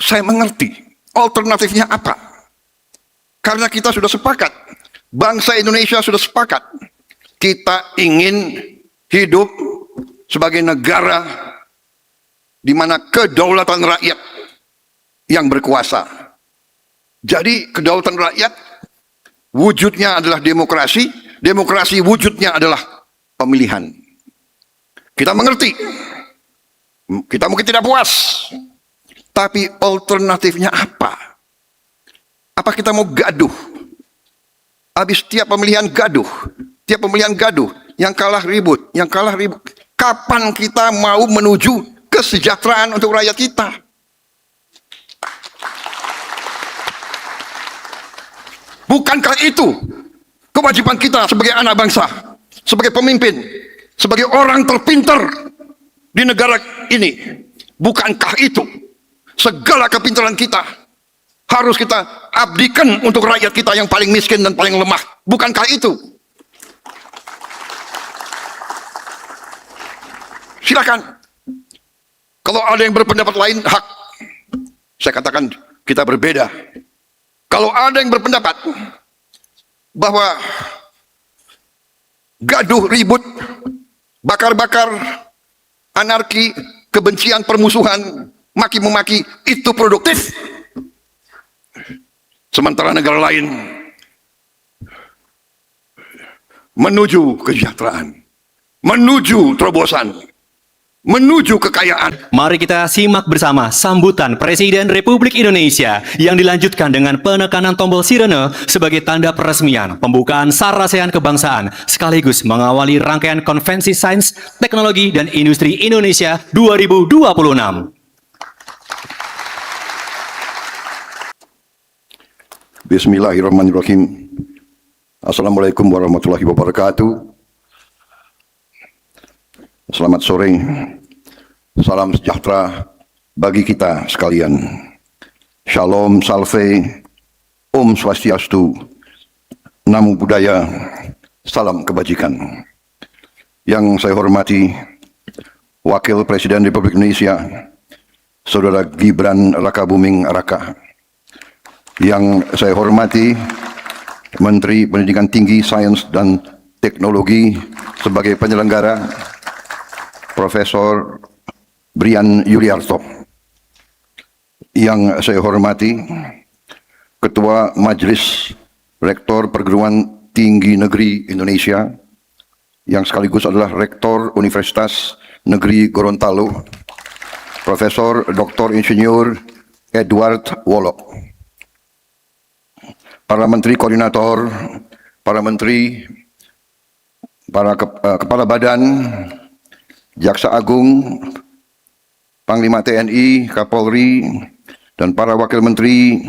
saya mengerti alternatifnya apa. Karena kita sudah sepakat, bangsa Indonesia sudah sepakat, kita ingin hidup sebagai negara di mana kedaulatan rakyat yang berkuasa. Jadi kedaulatan rakyat wujudnya adalah demokrasi, demokrasi wujudnya adalah pemilihan. Kita mengerti, kita mungkin tidak puas, tapi alternatifnya apa? Apa kita mau gaduh? Habis tiap pemilihan gaduh, tiap pemilihan gaduh, yang kalah ribut, yang kalah ribut. Kapan kita mau menuju kesejahteraan untuk rakyat kita? Bukankah itu kewajiban kita sebagai anak bangsa, sebagai pemimpin, sebagai orang terpintar di negara ini? Bukankah itu segala kepintaran kita harus kita abdikan untuk rakyat kita yang paling miskin dan paling lemah? Bukankah itu? Silakan. Kalau ada yang berpendapat lain, hak. Saya katakan kita berbeda. Kalau ada yang berpendapat bahwa gaduh, ribut, bakar-bakar, anarki, kebencian, permusuhan, maki-memaki itu produktif, sementara negara lain menuju kesejahteraan, menuju terobosan, menuju kekayaan. Mari kita simak bersama sambutan Presiden Republik Indonesia yang dilanjutkan dengan penekanan tombol sirene sebagai tanda peresmian pembukaan Sarasehan Kebangsaan sekaligus mengawali rangkaian Konvensi Sains, Teknologi, dan Industri Indonesia 2026. Bismillahirrahmanirrahim. Assalamualaikum warahmatullahi wabarakatuh. Selamat sore, salam sejahtera bagi kita sekalian. Shalom, salve, Om Swastiastu, Namo Buddhaya, salam kebajikan. Yang saya hormati Wakil Presiden Republik Indonesia, Saudara Gibran Rakabuming Raka. Yang saya hormati Menteri Pendidikan Tinggi, Sains, dan Teknologi sebagai penyelenggara, Profesor Brian Yuliarto. Yang saya hormati Ketua Majelis Rektor Perguruan Tinggi Negeri Indonesia, yang sekaligus adalah Rektor Universitas Negeri Gorontalo, Profesor Dr. Insinyur Edward Wolok. Para Menteri Koordinator, para Menteri, para Kepala Badan, Jaksa Agung, Panglima TNI, Kapolri, dan para Wakil Menteri,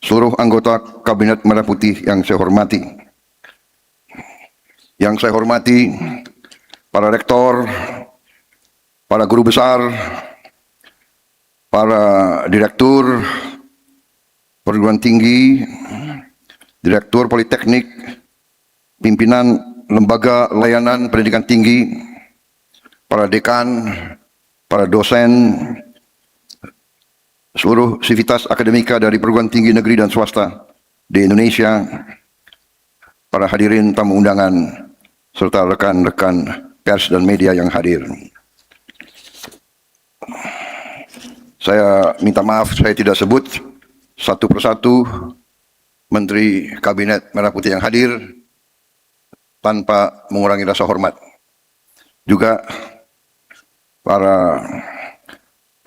seluruh anggota Kabinet Merah Putih yang saya hormati. Yang saya hormati para rektor, para guru besar, para direktur perguruan tinggi, direktur politeknik, pimpinan lembaga layanan pendidikan tinggi, para dekan, para dosen, seluruh sivitas akademika dari perguruan tinggi negeri dan swasta di Indonesia, para hadirin tamu undangan, serta rekan-rekan pers dan media yang hadir. Saya minta maaf saya tidak sebut satu persatu Menteri Kabinet Merah Putih yang hadir tanpa mengurangi rasa hormat. Juga para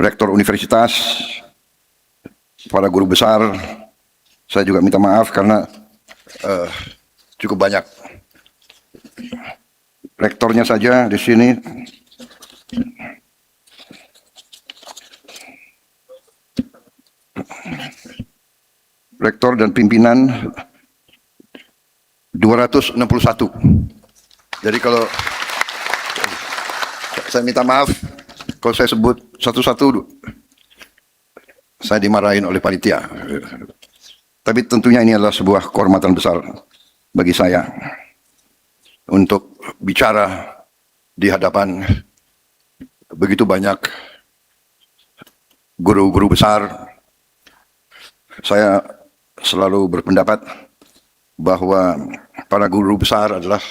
rektor universitas, para guru besar, saya juga minta maaf karena cukup banyak. Rektornya saja di sini rektor dan pimpinan 261. Jadi kalau saya minta maaf kalau saya sebut satu-satu, saya dimarahin oleh panitia. Tapi tentunya ini adalah sebuah kehormatan besar bagi saya untuk bicara di hadapan begitu banyak guru-guru besar, Saya selalu berpendapat bahwa para guru besar adalah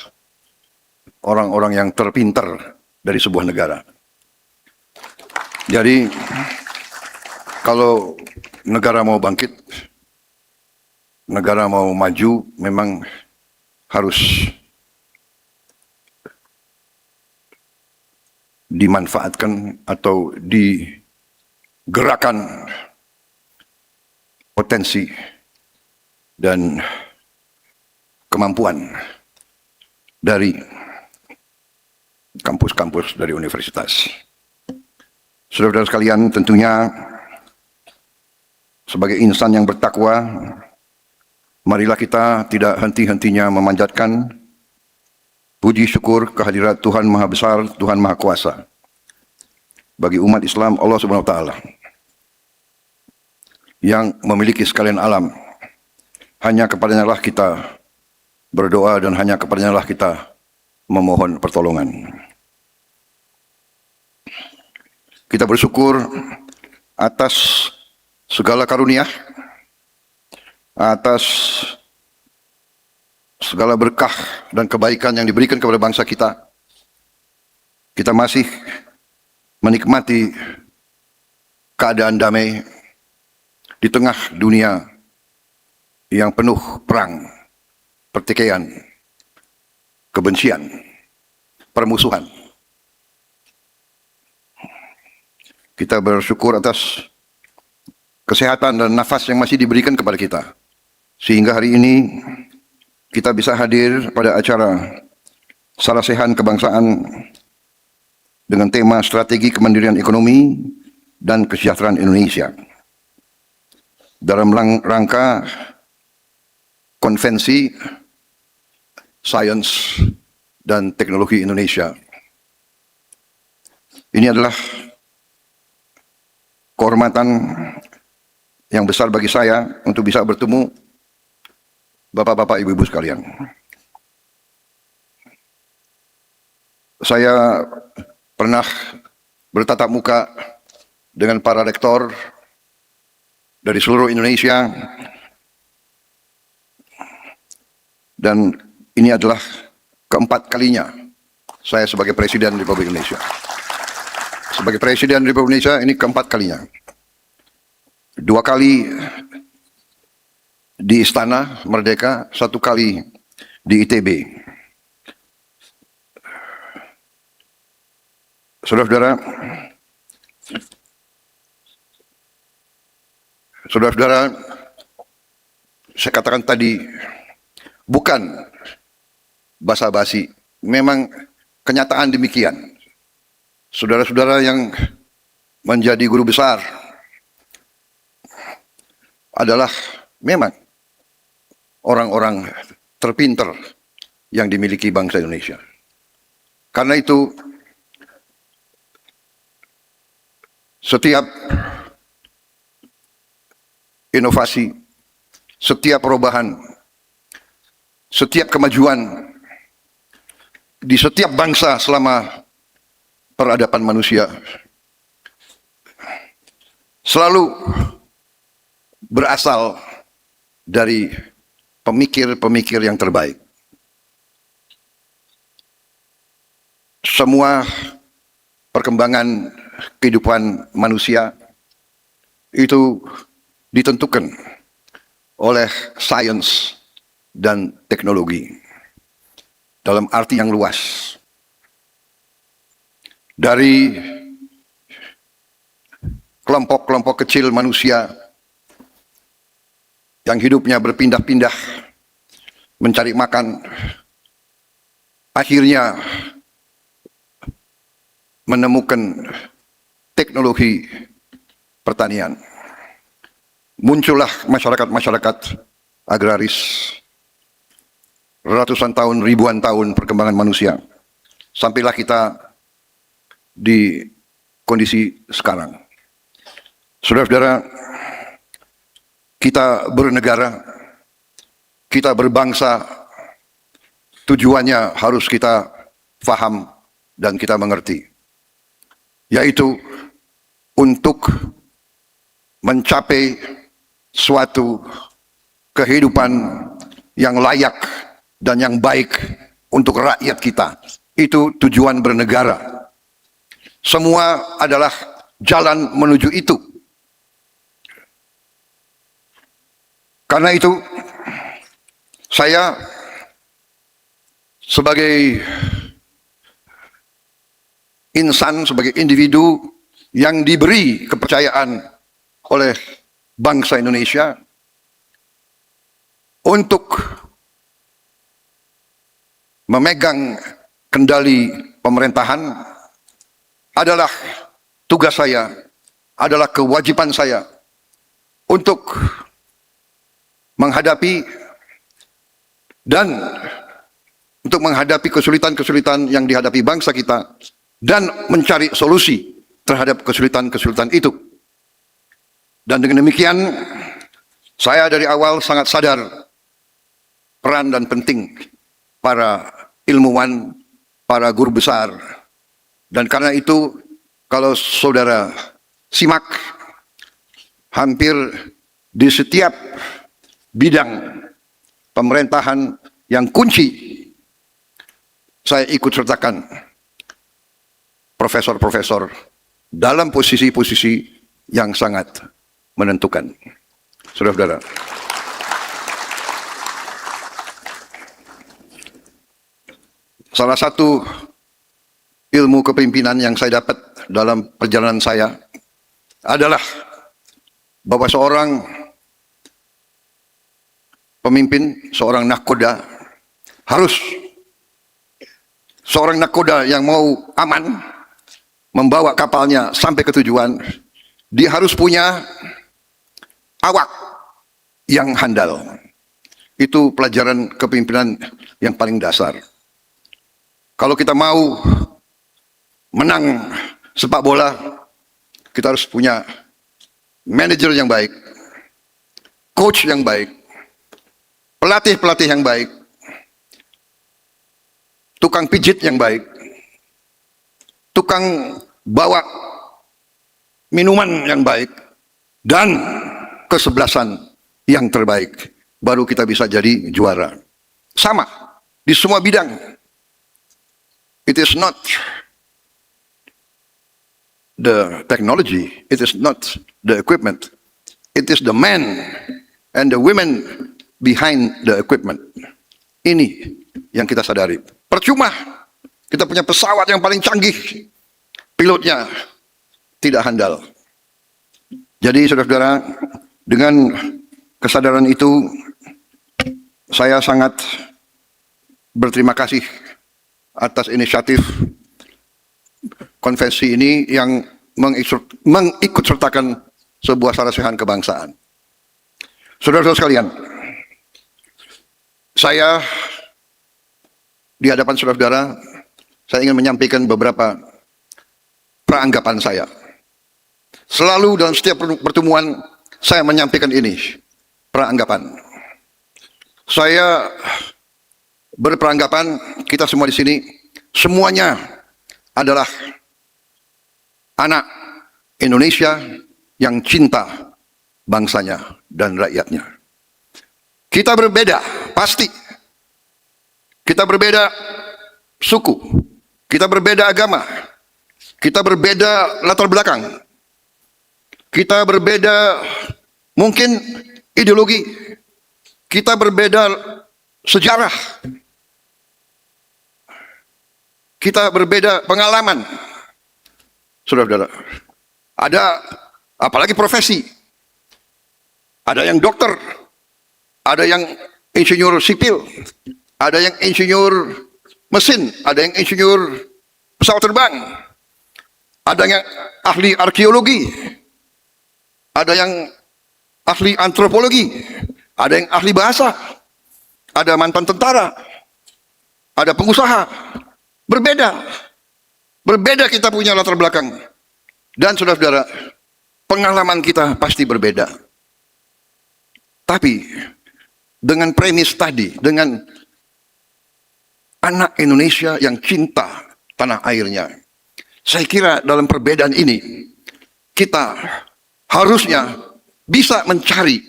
orang-orang yang terpintar dari sebuah negara. Jadi, kalau negara mau bangkit, negara mau maju, memang harus dimanfaatkan atau digerakkan potensi dan kemampuan dari kampus-kampus dari universitas. Saudara-saudara sekalian, tentunya sebagai insan yang bertakwa, marilah kita tidak henti-hentinya memanjatkan puji syukur kehadirat Tuhan Maha Besar, Tuhan Maha Kuasa bagi umat Islam Allah Subhanahu wa taala yang memiliki sekalian alam. Hanya kepadanya lah kita berdoa dan hanya kepadanya lah kita memohon pertolongan. Kita bersyukur atas segala karunia, atas segala berkah dan kebaikan yang diberikan kepada bangsa kita. Kita masih menikmati keadaan damai di tengah dunia yang penuh perang, pertikaian, kebencian, permusuhan. Kita bersyukur atas kesehatan dan nafas yang masih diberikan kepada kita, sehingga hari ini kita bisa hadir pada acara Sarasehan Kebangsaan dengan tema Strategi Kemandirian Ekonomi dan Kesejahteraan Indonesia dalam rangka Konvensi Sains dan Teknologi Indonesia. Ini adalah kehormatan yang besar bagi saya untuk bisa bertemu Bapak-bapak, Ibu-ibu sekalian. Saya pernah bertatap muka dengan para rektor dari seluruh Indonesia, dan ini adalah keempat kalinya saya sebagai Presiden Republik Indonesia. Sebagai Presiden Republik Indonesia ini keempat kalinya. 2 kali di Istana Merdeka, 1 kali di ITB. Saudara-saudara, saya katakan tadi, bukan basa-basi, memang kenyataan demikian. Saudara-saudara yang menjadi guru besar adalah memang orang-orang terpintar yang dimiliki bangsa Indonesia. Karena itu, setiap inovasi, setiap perubahan, setiap kemajuan di setiap bangsa selama peradaban manusia selalu berasal dari pemikir-pemikir yang terbaik. Semua perkembangan kehidupan manusia itu ditentukan oleh sains dan teknologi dalam arti yang luas. Dari kelompok-kelompok kecil manusia yang hidupnya berpindah-pindah mencari makan, akhirnya menemukan teknologi pertanian. Muncullah masyarakat-masyarakat agraris, ratusan tahun, ribuan tahun perkembangan manusia, sampailah kita di kondisi sekarang. Saudara-saudara, kita bernegara, kita berbangsa, tujuannya harus kita faham dan kita mengerti, yaitu untuk mencapai suatu kehidupan yang layak dan yang baik untuk rakyat kita. Itu tujuan bernegara. Semua adalah jalan menuju itu. Karena itu, saya sebagai insan, sebagai individu yang diberi kepercayaan oleh bangsa Indonesia untuk memegang kendali pemerintahan adalah tugas saya, adalah kewajiban saya untuk menghadapi dan untuk menghadapi kesulitan-kesulitan yang dihadapi bangsa kita dan mencari solusi terhadap kesulitan-kesulitan itu. Dan dengan demikian, saya dari awal sangat sadar peran dan penting para ilmuwan, para guru besar. Dan karena itu, kalau saudara simak, hampir di setiap bidang pemerintahan yang kunci, saya ikut sertakan profesor-profesor dalam posisi-posisi yang sangat menentukan. Saudara-saudara, salah satu ilmu kepemimpinan yang saya dapat dalam perjalanan saya adalah bahwa seorang pemimpin, seorang nahkoda harus seorang nahkoda yang mau aman membawa kapalnya sampai ke tujuan, dia harus punya awak yang handal. Itu pelajaran kepemimpinan yang paling dasar. Kalau kita mau menang sepak bola, kita harus punya manajer yang baik, coach yang baik, pelatih-pelatih yang baik, tukang pijit yang baik, tukang bawa minuman yang baik, dan kesebelasan yang terbaik. Baru kita bisa jadi juara. Sama di semua bidang. It is not the technology, it is not the equipment, it is the men and the women behind the equipment. Ini yang kita sadari. Percuma kita punya pesawat yang paling canggih, pilotnya tidak handal. Jadi saudara-saudara, dengan kesadaran itu, saya sangat berterima kasih atas inisiatif konvensi ini yang mengikut sertakan sebuah sarasehan kebangsaan. Saudara-saudara sekalian, saya di hadapan saudara-saudara, saya ingin menyampaikan beberapa peranggapan saya. Selalu dalam setiap pertemuan saya menyampaikan ini, peranggapan. Saya berperanggapan kita semua di sini semuanya adalah anak Indonesia yang cinta bangsanya dan rakyatnya. Kita berbeda, pasti. Kita berbeda suku, kita berbeda agama, kita berbeda latar belakang, kita berbeda mungkin ideologi, kita berbeda sejarah, kita berbeda pengalaman. Saudara-saudara, ada apalagi profesi. Ada yang dokter, ada yang insinyur sipil, ada yang insinyur mesin, ada yang insinyur pesawat terbang, ada yang ahli arkeologi, ada yang ahli antropologi, ada yang ahli bahasa, ada mantan tentara, ada pengusaha. Berbeda. Berbeda kita punya latar belakang. Dan saudara-saudara, pengalaman kita pasti berbeda. Tapi dengan premis tadi, dengan anak Indonesia yang cinta tanah airnya, saya kira dalam perbedaan ini kita harusnya bisa mencari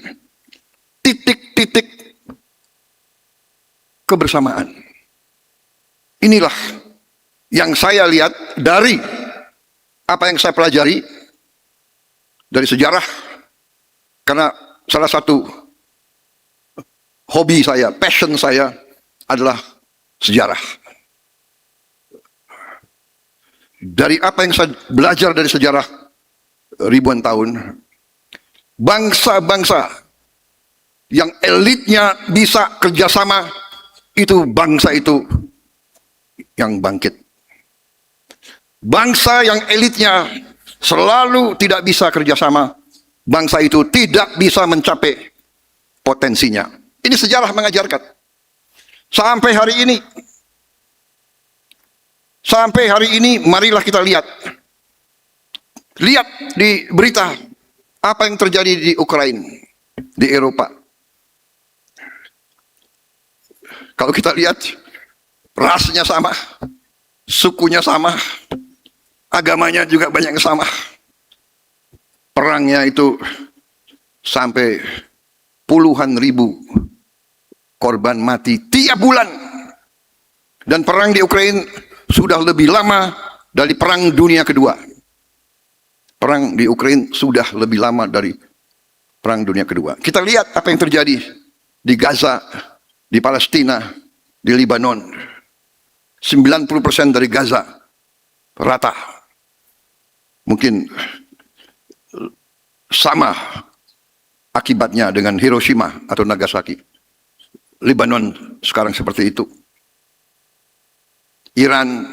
titik-titik kebersamaan. Inilah yang saya lihat dari apa yang saya pelajari dari sejarah, karena salah satu hobi saya, passion saya adalah sejarah. Dari apa yang saya belajar dari sejarah ribuan tahun, bangsa-bangsa yang elitnya bisa kerjasama, itu bangsa itu yang bangkit. Bangsa yang elitnya selalu tidak bisa kerjasama, bangsa itu tidak bisa mencapai potensinya. Ini sejarah mengajarkan. Sampai hari ini, marilah kita lihat. Lihat di berita apa yang terjadi di Ukraina, di Eropa. Kalau kita lihat, rasnya sama, sukunya sama, agamanya juga banyak yang sama. Perangnya itu sampai puluhan ribu korban mati tiap bulan. Dan perang di Ukraina sudah lebih lama dari Perang Dunia Kedua. Perang di Ukraina sudah lebih lama dari Perang Dunia Kedua. Kita lihat apa yang terjadi di Gaza, di Palestina, di Lebanon. 90% dari Gaza rata. Mungkin sama akibatnya dengan Hiroshima atau Nagasaki. Lebanon sekarang seperti itu. Iran,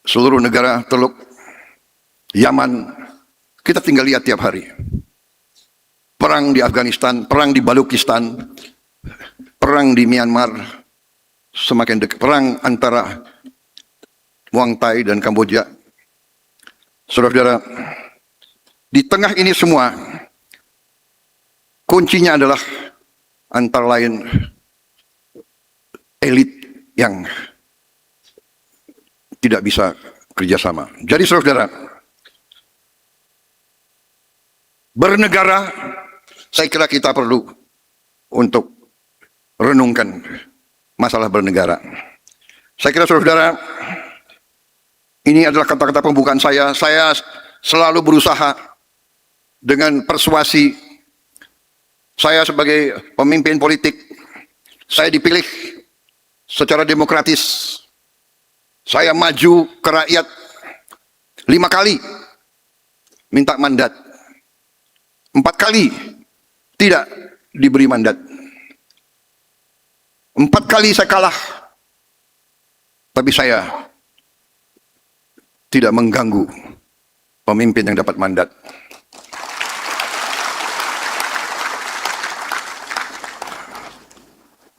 seluruh negara Teluk, Yaman, kita tinggal lihat tiap hari. Perang di Afghanistan, perang di Balukistan, perang di Myanmar, semakin dekat. Perang antara Muang Thai dan Kamboja. Saudara-saudara, di tengah ini semua, kuncinya adalah antara lain elit yang tidak bisa kerjasama. Jadi saudara, bernegara, saya kira kita perlu untuk renungkan masalah bernegara. Saya kira saudara, ini adalah kata-kata pembukaan saya. Saya selalu berusaha dengan persuasi. Saya sebagai pemimpin politik, saya dipilih secara demokratis. Saya maju ke rakyat 5 kali, minta mandat. 4 kali tidak diberi mandat. 4 kali saya kalah, tapi saya tidak mengganggu pemimpin yang dapat mandat.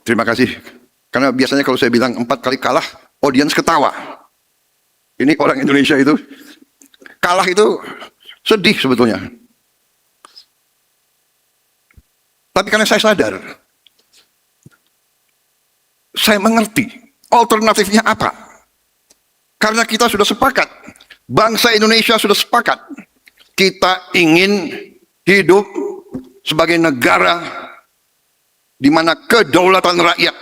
Terima kasih. Karena biasanya kalau saya bilang 4 kali kalah, audiens ketawa. Ini orang Indonesia itu, kalah itu sedih sebetulnya. Tapi karena saya sadar, saya mengerti alternatifnya apa. Karena kita sudah sepakat, bangsa Indonesia sudah sepakat, kita ingin hidup sebagai negara di mana kedaulatan rakyat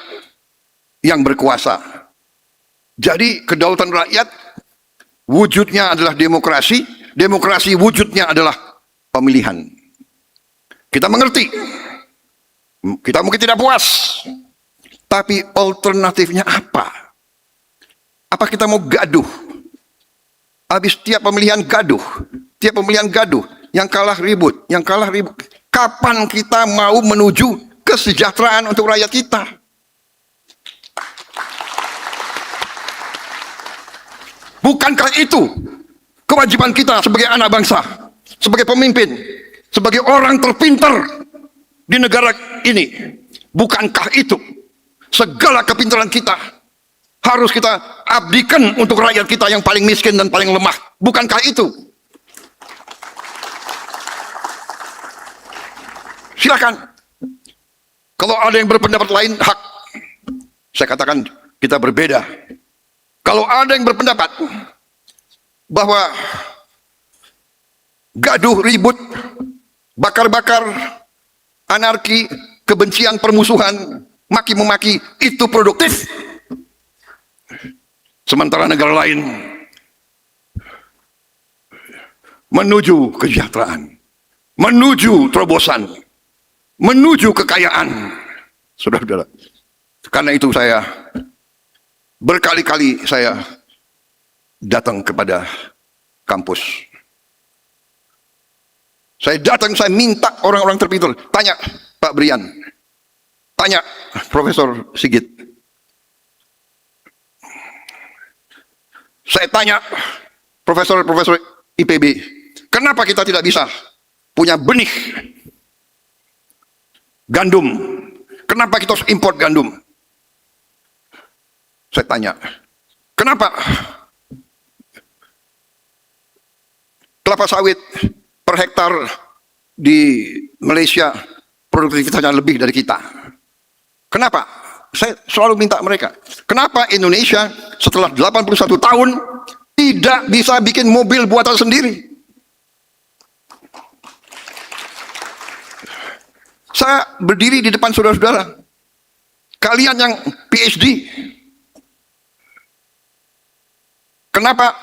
yang berkuasa. Jadi kedaulatan rakyat wujudnya adalah demokrasi, demokrasi wujudnya adalah pemilihan. Kita mengerti, kita mungkin tidak puas, tapi alternatifnya apa? Apa kita mau gaduh? Habis tiap pemilihan gaduh, tiap pemilihan gaduh, yang kalah ribut, yang kalah ribut. Kapan kita mau menuju kesejahteraan untuk rakyat kita? Bukankah itu kewajiban kita sebagai anak bangsa, sebagai pemimpin, sebagai orang terpintar di negara ini? Bukankah itu segala kepintaran kita harus kita abdikan untuk rakyat kita yang paling miskin dan paling lemah? Bukankah itu? Silakan. Kalau ada yang berpendapat lain, hak. Saya katakan kita berbeda. Kalau ada yang berpendapat bahwa gaduh ribut bakar-bakar, anarki, kebencian, permusuhan, maki-memaki, itu produktif. Sementara negara lain menuju kesejahteraan, menuju terobosan, menuju kekayaan. Saudara-saudara, karena itu saya berkali-kali saya datang kepada kampus. Saya datang, saya minta orang-orang terpilih, tanya Pak Brian, tanya Profesor Sigit, saya tanya profesor-profesor IPB, kenapa kita tidak bisa punya benih gandum? Kenapa kita harus import gandum? Saya tanya, kenapa kelapa sawit per hektar di Malaysia produktivitasnya lebih dari kita? Kenapa? Saya selalu minta mereka, kenapa Indonesia setelah 81 tahun tidak bisa bikin mobil buatan sendiri? Saya berdiri di depan saudara-saudara, kalian yang PhD, kenapa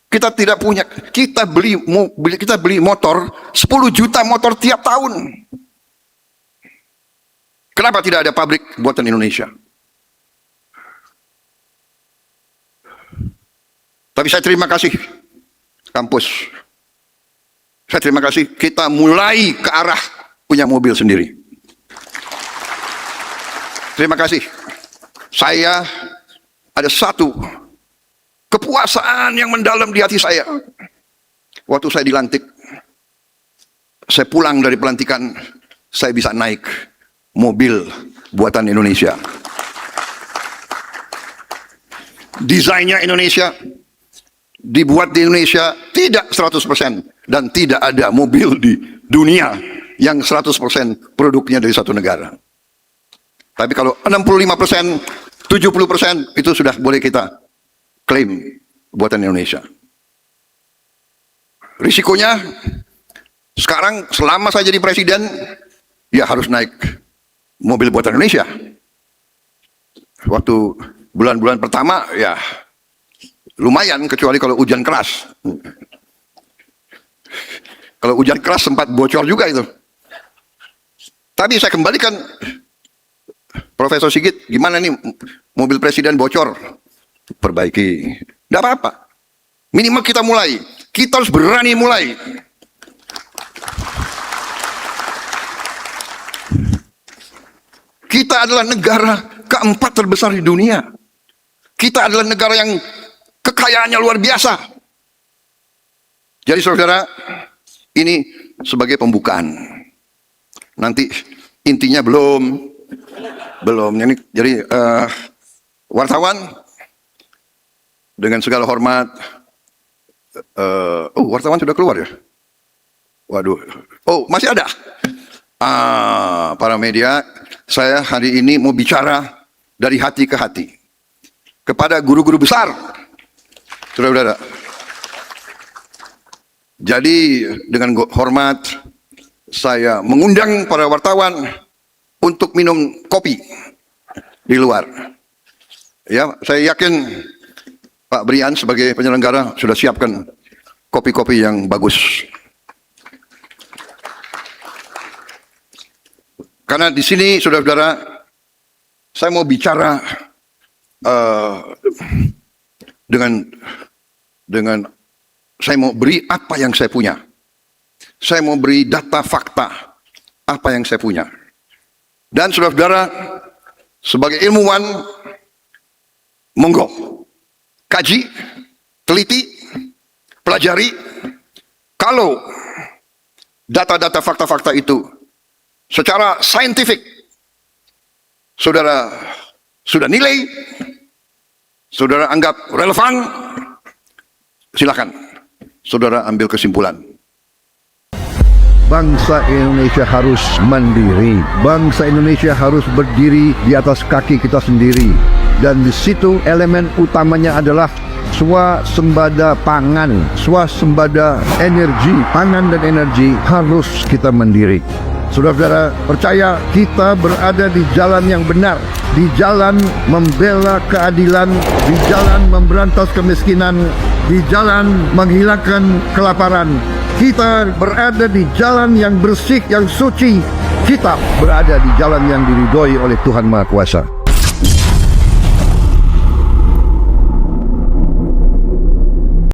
kita tidak punya? Kita beli motor 10 juta motor tiap tahun. Kenapa tidak ada pabrik buatan Indonesia? Tapi saya terima kasih kampus. Saya terima kasih kita mulai ke arah punya mobil sendiri. Terima kasih. Saya ada satu kepuasaan yang mendalam di hati saya. Waktu saya dilantik, saya pulang dari pelantikan, saya bisa naik mobil buatan Indonesia. Desainnya Indonesia, dibuat di Indonesia, tidak 100%, dan tidak ada mobil di dunia yang 100% produknya dari satu negara. Tapi kalau 65%, 70% itu sudah boleh kita klaim buatan Indonesia. Risikonya sekarang selama saya jadi presiden, ya harus naik mobil buatan Indonesia. Waktu bulan-bulan pertama ya lumayan, kecuali kalau hujan keras. Kalau hujan keras sempat bocor juga itu. Tapi saya kembalikan, Profesor Sigit, gimana nih mobil presiden bocor? Perbaiki, tidak apa-apa. Minimal kita mulai. Kita harus berani mulai. Kita adalah negara keempat terbesar di dunia. Kita adalah negara yang kekayaannya luar biasa. Jadi saudara, ini sebagai pembukaan. Nanti intinya belum. Ini jadi wartawan, dengan segala hormat, wartawan sudah keluar ya? Waduh, masih ada. Para media, saya hari ini mau bicara dari hati ke hati kepada guru-guru besar, saudara-saudara. Jadi dengan hormat, saya mengundang para wartawan untuk minum kopi di luar. Ya, saya yakin Pak Brian sebagai penyelenggara sudah siapkan kopi-kopi yang bagus. Karena di sini, saudara-saudara, saya mau bicara dengan saya mau beri apa yang saya punya. Saya mau beri data fakta apa yang saya punya. Dan saudara-saudara, sebagai ilmuwan, monggo kaji, teliti, pelajari. Kalau data-data fakta-fakta itu secara saintifik saudara sudah nilai, saudara anggap relevan, silakan saudara ambil kesimpulan. Bangsa Indonesia harus mandiri. Bangsa Indonesia harus berdiri di atas kaki kita sendiri. Dan di situ elemen utamanya adalah swasembada pangan, swasembada energi, pangan dan energi harus kita mandiri. Saudara-saudara, percaya kita berada di jalan yang benar, di jalan membela keadilan, di jalan memberantas kemiskinan, di jalan menghilangkan kelaparan. Kita berada di jalan yang bersih, yang suci. Kita berada di jalan yang diridhoi oleh Tuhan Maha Kuasa.